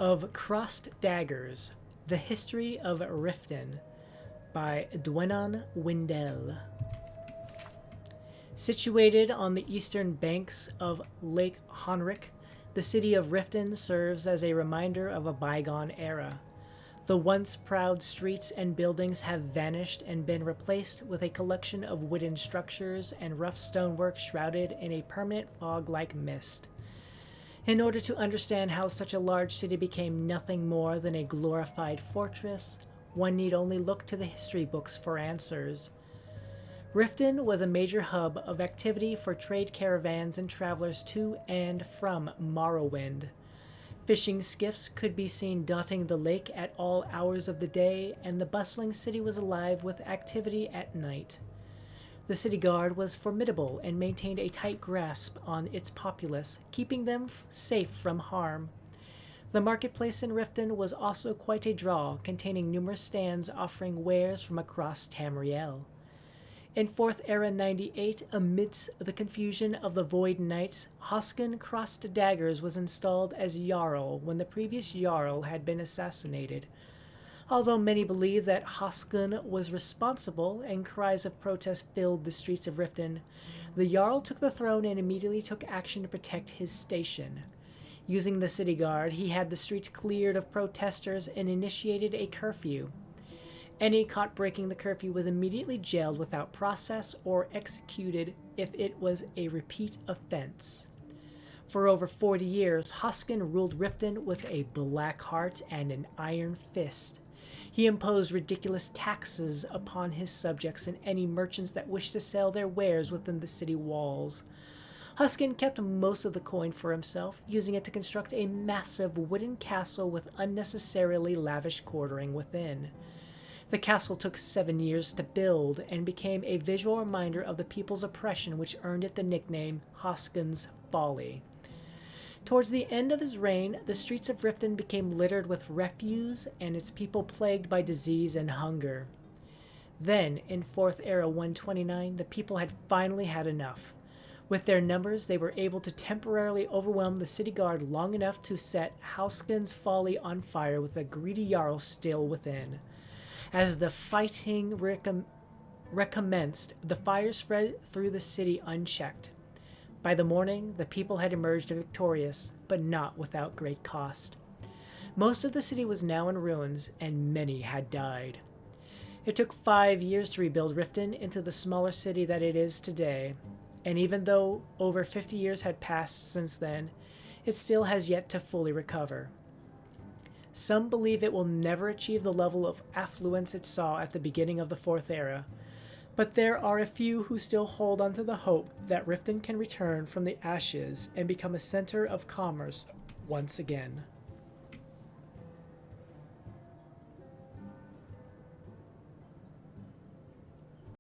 of Crossed Daggers, The History of Riften by Dwenon Windell. Situated on the eastern banks of Lake Honrick, the city of Riften serves as a reminder of a bygone era. The once proud streets and buildings have vanished and been replaced with a collection of wooden structures and rough stonework shrouded in a permanent fog-like mist. In order to understand how such a large city became nothing more than a glorified fortress, one need only look to the history books for answers. Riften was a major hub of activity for trade caravans and travelers to and from Morrowind. Fishing skiffs could be seen dotting the lake at all hours of the day, and the bustling city was alive with activity at night. The city guard was formidable and maintained a tight grasp on its populace, keeping them safe from harm. The marketplace in Riften was also quite a draw, containing numerous stands offering wares from across Tamriel. In 4th Era 98, amidst the confusion of the Void Knights, Hoskin Crossed Daggers was installed as Jarl when the previous Jarl had been assassinated. Although many believe that Hoskin was responsible and cries of protest filled the streets of Riften, the Jarl took the throne and immediately took action to protect his station. Using the city guard, he had the streets cleared of protesters and initiated a curfew. Any caught breaking the curfew was immediately jailed without process or executed if it was a repeat offense. For over 40 years, Hoskin ruled Riften with a black heart and an iron fist. He imposed ridiculous taxes upon his subjects and any merchants that wished to sell their wares within the city walls. Hoskin kept most of the coin for himself, using it to construct a massive wooden castle with unnecessarily lavish quartering within. The castle took 7 years to build and became a visual reminder of the people's oppression, which earned it the nickname Hoskin's Folly. Towards the end of his reign, the streets of Riften became littered with refuse and its people plagued by disease and hunger. Then, in 4th Era 129, the people had finally had enough. With their numbers, they were able to temporarily overwhelm the city guard long enough to set Hoskin's Folly on fire with a greedy Jarl still within. As the fighting recommenced, the fire spread through the city unchecked. By the morning, the people had emerged victorious, but not without great cost. Most of the city was now in ruins, and many had died. It took 5 years to rebuild Riften into the smaller city that it is today, and even though over 50 years had passed since then, it still has yet to fully recover. Some believe it will never achieve the level of affluence it saw at the beginning of the 4th Era, but there are a few who still hold onto the hope that Riften can return from the ashes and become a center of commerce once again.